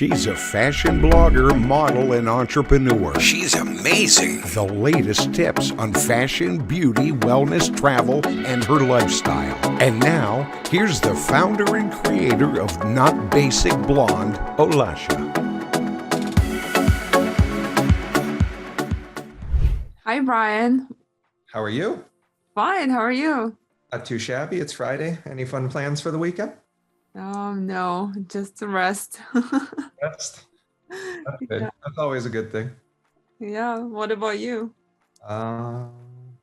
She's a fashion blogger, model, and entrepreneur. She's amazing. The latest tips on fashion, beauty, wellness, travel, and her lifestyle. And now, here's the founder and creator of Not Basic Blonde, Olasha. Hi, Brian. How are you? Fine. How are you? Not too shabby. It's Friday. Any fun plans for the weekend? No, just to rest. Rest. That's good. Yeah. That's always a good thing. Yeah. What about you?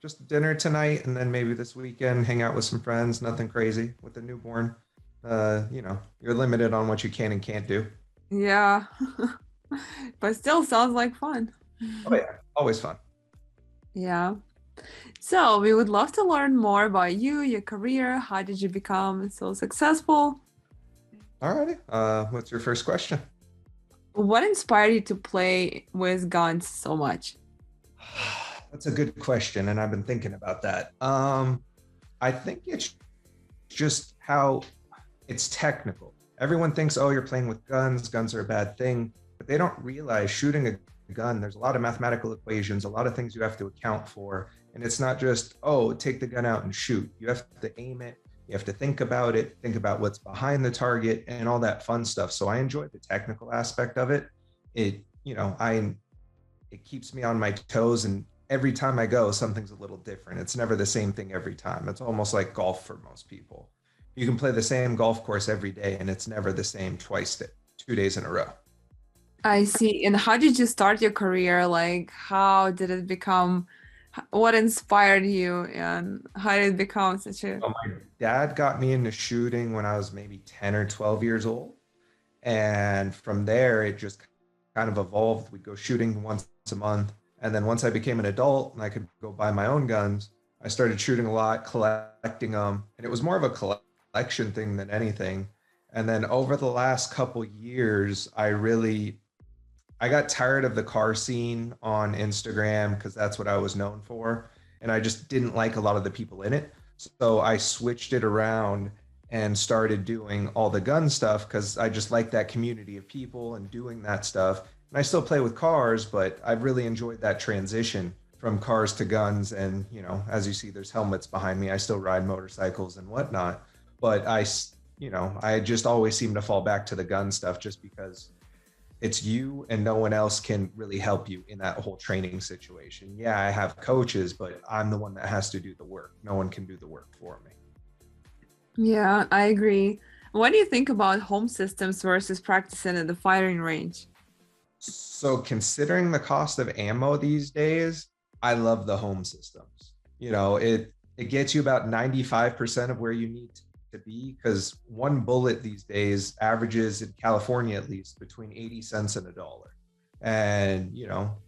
Just dinner tonight, and then maybe this weekend, hang out with some friends. Nothing crazy with the newborn. You're limited on what you can and can't do. Yeah. But still sounds like fun. Oh yeah, always fun. Yeah. So we would love to learn more about you, your career. How did you become so successful? Alrighty. What's your first question? What inspired you to play with guns so much? That's a good question, and I've been thinking about that. I think it's just how it's technical. Everyone thinks, oh, you're playing with guns. Guns are a bad thing, but they don't realize shooting a gun, there's a lot of mathematical equations, a lot of things you have to account for. And it's not just, oh, take the gun out and shoot. You have to aim it. You have to think about it, think about what's behind the target and all that fun stuff. So I enjoy the technical aspect of it. It keeps me on my toes, and every time I go, something's a little different. It's never the same thing every time. It's almost like golf for most people. You can play the same golf course every day, and it's never the same 2 days in a row. I see. And how did you start your career? Like, how did it become? What inspired you, and how did it become such a... Well, my dad got me into shooting when I was maybe 10 or 12 years old. And from there, it just kind of evolved. We'd go shooting once a month. And then once I became an adult and I could go buy my own guns, I started shooting a lot, collecting them. And it was more of a collection thing than anything. And then over the last couple years, I got tired of the car scene on Instagram because that's what I was known for. And I just didn't like a lot of the people in it. So I switched it around and started doing all the gun stuff because I just like that community of people and doing that stuff. And I still play with cars, but I've really enjoyed that transition from cars to guns. And, as you see, there's helmets behind me. I still ride motorcycles and whatnot. But I just always seem to fall back to the gun stuff just because it's you and no one else can really help you in that whole training situation. Yeah, I have coaches, but I'm the one that has to do the work. No one can do the work for me. Yeah, I agree. What do you think about home systems versus practicing at the firing range? So considering the cost of ammo these days, I love the home systems. It gets you about 95% of where you need to be, because one bullet these days averages, in California at least, between 80 cents and $1. And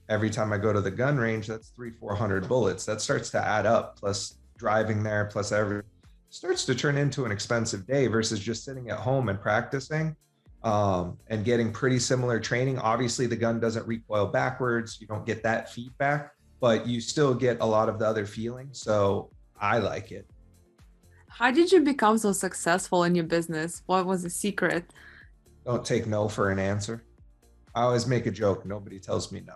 every time I go to the gun range, that's 300-400 bullets. That starts to add up, plus driving there, plus starts to turn into an expensive day versus just sitting at home and practicing and getting pretty similar training. Obviously the gun doesn't recoil backwards, you don't get that feedback, but you still get a lot of the other feelings. So I like it. How did you become so successful in your business? What was the secret? Don't take no for an answer. I always make a joke. Nobody tells me no.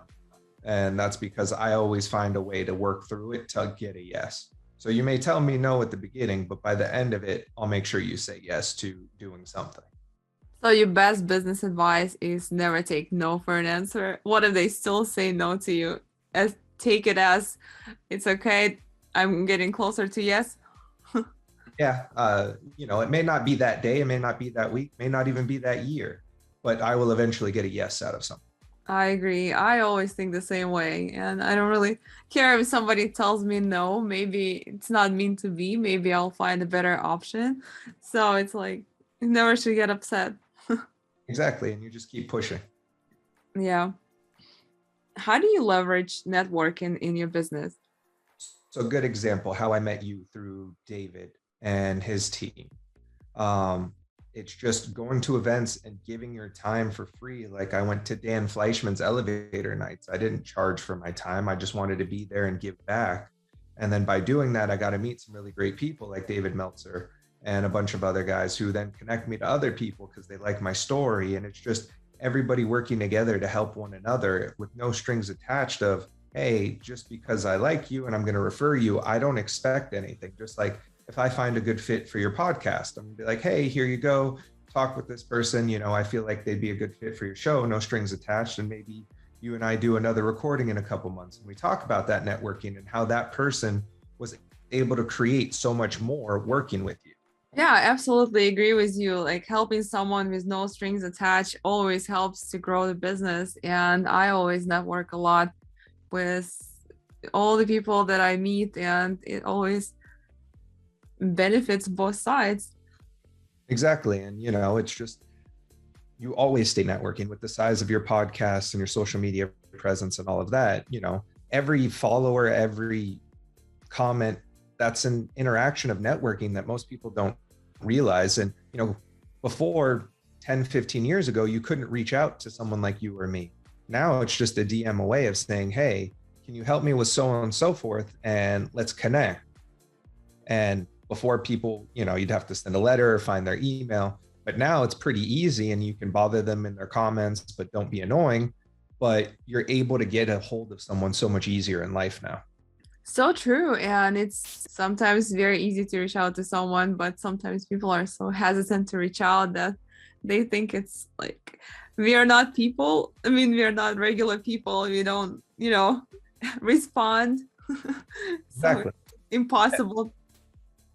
And that's because I always find a way to work through it to get a yes. So you may tell me no at the beginning, but by the end of it, I'll make sure you say yes to doing something. So your best business advice is never take no for an answer. What if they still say no to you? Take it as it's okay, I'm getting closer to yes. Yeah, it may not be that day, it may not be that week, may not even be that year, but I will eventually get a yes out of something. I agree. I always think the same way, and I don't really care if somebody tells me no. Maybe it's not meant to be. Maybe I'll find a better option. So it's like, you never should get upset. Exactly, and you just keep pushing. Yeah. How do you leverage networking in your business? So a good example, how I met you through David and his team. It's just going to events and giving your time for free. Like I went to Dan Fleischman's elevator nights. I didn't charge for my time. I just wanted to be there and give back. And then by doing that, I got to meet some really great people like David Meltzer and a bunch of other guys who then connect me to other people because they like my story. And it's just everybody working together to help one another with no strings attached of, hey, just because I like you and I'm going to refer you, I don't expect anything. Just like if I find a good fit for your podcast, I'm going to be like, hey, here you go. Talk with this person. I feel like they'd be a good fit for your show, no strings attached. And maybe you and I do another recording in a couple months and we talk about that networking and how that person was able to create so much more working with you. Yeah, I absolutely agree with you. Like helping someone with no strings attached always helps to grow the business. And I always network a lot with all the people that I meet, and it always benefits both sides. Exactly. And, it's just, you always stay networking with the size of your podcast and your social media presence and all of that. Every follower, every comment, that's an interaction of networking that most people don't realize. And, before 10, 15 years ago, you couldn't reach out to someone like you or me. Now it's just a DM away of saying, hey, can you help me with so on and so forth? And let's connect. And before people, you'd have to send a letter or find their email. But now it's pretty easy and you can bother them in their comments, but don't be annoying. But you're able to get a hold of someone so much easier in life now. So true. And it's sometimes very easy to reach out to someone, but sometimes people are so hesitant to reach out that they think it's like we are not people. I mean, we are not regular people. We don't, respond. Exactly. Impossible.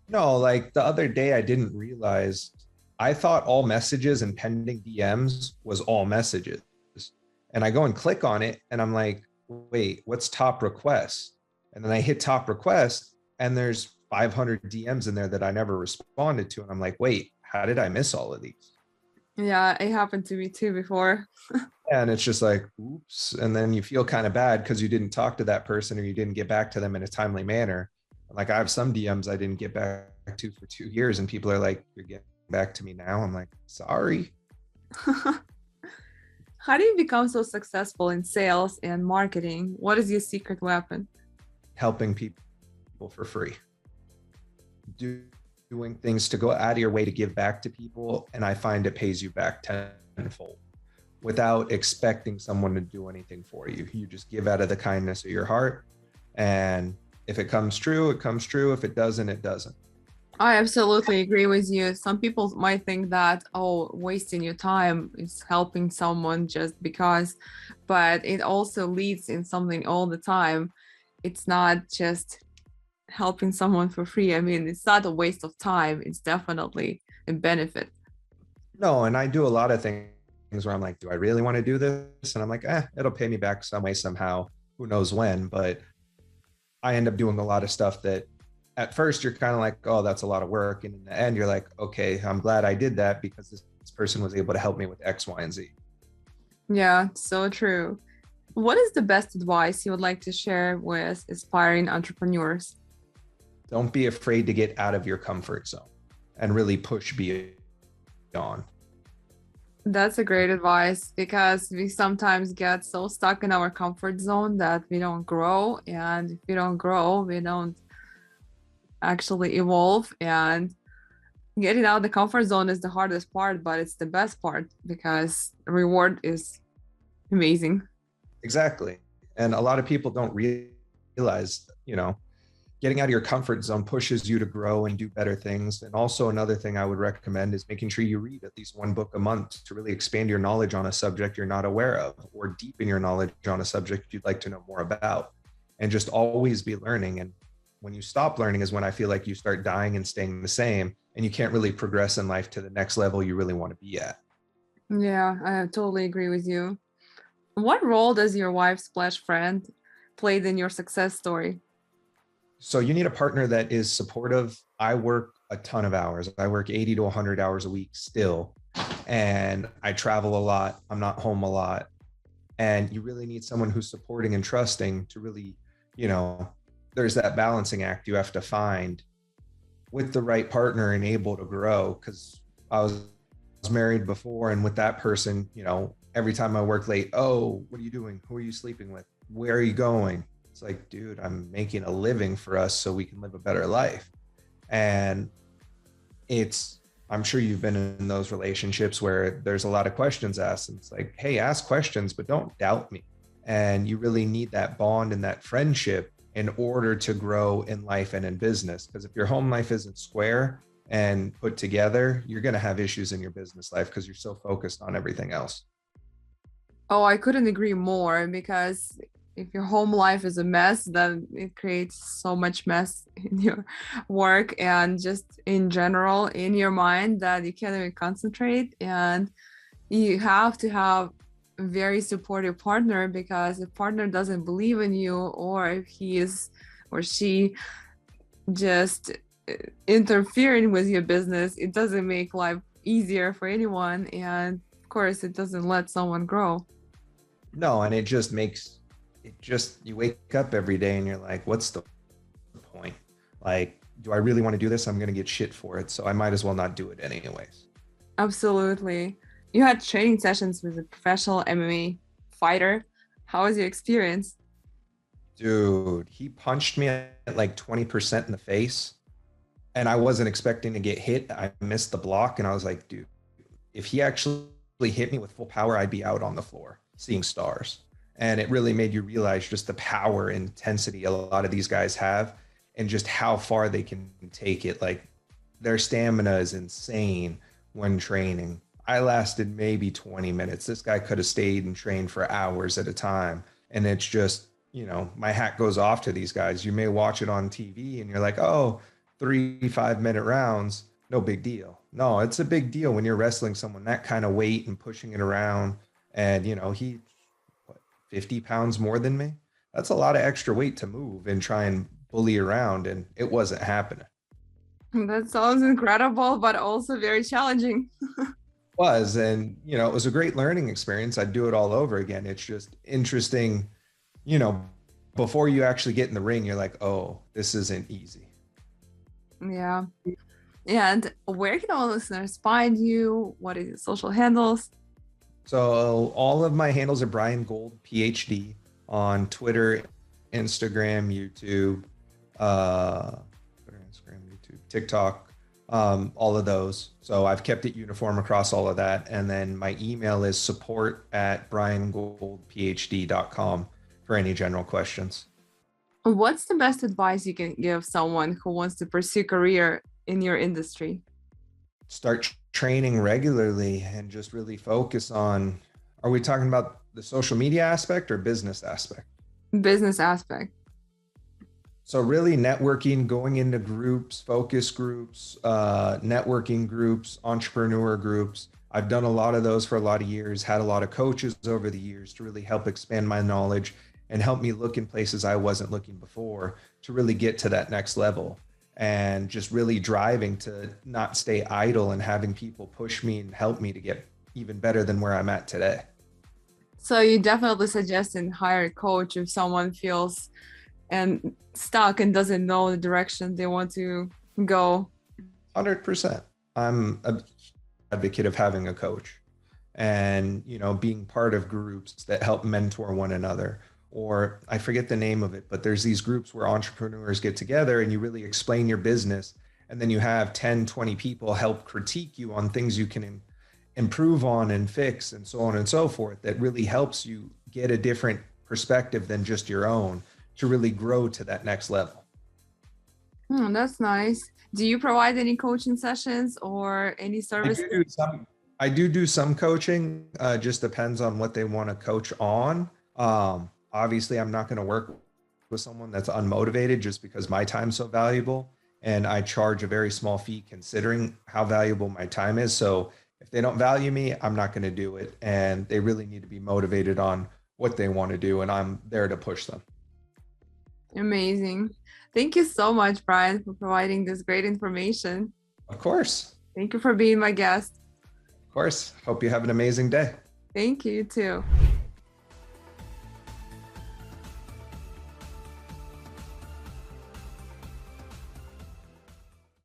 No, like the other day, I didn't realize, I thought all messages and pending DMs was all messages. And I go and click on it and I'm like, wait, what's top requests? And then I hit top request and there's 500 DMs in there that I never responded to. And I'm like, wait, how did I miss all of these? Yeah, it happened to me too before. And it's just like, oops. And then you feel kind of bad because you didn't talk to that person or you didn't get back to them in a timely manner. Like I have some DMs I didn't get back to for 2 years and people are like, you're getting back to me now. I'm like, sorry. How do you become so successful in sales and marketing? What is your secret weapon? Helping people for free. Doing things to go out of your way to give back to people. And I find it pays you back tenfold without expecting someone to do anything for you. You just give out of the kindness of your heart. And if it comes true, it comes true. If it doesn't, it doesn't. I absolutely agree with you. Some people might think that, oh, wasting your time is helping someone just because, but it also leads in something all the time. It's not just helping someone for free. I mean, it's not a waste of time. It's definitely a benefit. No, and I do a lot of things where I'm like, do I really want to do this? And I'm like, it'll pay me back some way, somehow. Who knows when? But I end up doing a lot of stuff that at first you're kind of like, oh, that's a lot of work. And in the end, you're like, okay, I'm glad I did that because this person was able to help me with X, Y, and Z. Yeah, so true. What is the best advice you would like to share with aspiring entrepreneurs? Don't be afraid to get out of your comfort zone and really push beyond. That's a great advice because we sometimes get so stuck in our comfort zone that we don't grow. And if we don't grow, we don't actually evolve. And getting out of the comfort zone is the hardest part, but it's the best part because the reward is amazing. Exactly. And a lot of people don't realize, getting out of your comfort zone pushes you to grow and do better things. And also another thing I would recommend is making sure you read at least one book a month to really expand your knowledge on a subject you're not aware of or deepen your knowledge on a subject you'd like to know more about, and just always be learning. And when you stop learning is when I feel like you start dying and staying the same, and you can't really progress in life to the next level you really want to be at. Yeah, I totally agree with you. What role does your wife/friend played in your success story? So you need a partner that is supportive. I work a ton of hours. I work 80 to 100 hours a week still. And I travel a lot. I'm not home a lot. And you really need someone who's supporting and trusting to really, there's that balancing act you have to find with the right partner and able to grow. Because I was married before, and with that person, every time I work late, oh, what are you doing? Who are you sleeping with? Where are you going? It's like, dude, I'm making a living for us so we can live a better life. And it's I'm sure you've been in those relationships where there's a lot of questions asked. And it's like, hey, ask questions, but don't doubt me. And you really need that bond and that friendship in order to grow in life and in business. Because if your home life isn't square and put together, you're going to have issues in your business life because you're so focused on everything else. Oh, I couldn't agree more, because if your home life is a mess, then it creates so much mess in your work and just in general in your mind that you can't even concentrate. And you have to have a very supportive partner, because if partner doesn't believe in you, or if he is or she just interfering with your business, it doesn't make life easier for anyone. And of course, it doesn't let someone grow. No, and you wake up every day and you're like, what's the point? Like, do I really want to do this? I'm going to get shit for it. So I might as well not do it anyways. Absolutely. You had training sessions with a professional MMA fighter. How was your experience? Dude, he punched me at like 20% in the face, and I wasn't expecting to get hit. I missed the block, and I was like, dude, if he actually hit me with full power, I'd be out on the floor seeing stars. And it really made you realize just the power and intensity a lot of these guys have, and just how far they can take it. Like, their stamina is insane when training. I lasted maybe 20 minutes. This guy could have stayed and trained for hours at a time. And it's just, my hat goes off to these guys. You may watch it on TV and you're like, oh, 3 5-minute rounds, no big deal. No, it's a big deal when you're wrestling someone that kind of weight and pushing it around. And, he, what, 50 pounds more than me? That's a lot of extra weight to move and try and bully around. And it wasn't happening. That sounds incredible, but also very challenging. Was and it was a great learning experience. I'd do it all over again. It's just interesting, before you actually get in the ring, you're like, oh, this isn't easy. Yeah. And where can all listeners find you? What is your social handles? So all of my handles are Brian Gold PhD on Twitter, Instagram, YouTube, TikTok, all of those. So I've kept it uniform across all of that. And then my email is support@briangoldphd.com for any general questions. What's the best advice you can give someone who wants to pursue a career in your industry? Start training regularly and just really focus on, are we talking about the social media aspect or business aspect? Business aspect. So really networking, going into groups, focus groups, networking groups, entrepreneur groups. I've done a lot of those for a lot of years, had a lot of coaches over the years to really help expand my knowledge and help me look in places I wasn't looking before to really get to that next level. And just really driving to not stay idle and having people push me and help me to get even better than where I'm at today. So you definitely suggest and hire a coach if someone feels and stuck and doesn't know the direction they want to go. 100%. I'm an advocate of having a coach and, being part of groups that help mentor one another. Or I forget the name of it, but there's these groups where entrepreneurs get together and you really explain your business. And then you have 10, 20 people help critique you on things you can improve on and fix and so on and so forth. That really helps you get a different perspective than just your own, to really grow to that next level. That's nice. Do you provide any coaching sessions or any service? I do some coaching. Just depends on what they want to coach on. Obviously, I'm not going to work with someone that's unmotivated just because my time's so valuable. And I charge a very small fee considering how valuable my time is. So if they don't value me, I'm not going to do it. And they really need to be motivated on what they want to do. And I'm there to push them. Amazing. Thank you so much, Brian, for providing this great information. Of course. Thank you for being my guest. Of course. Hope you have an amazing day. Thank you too.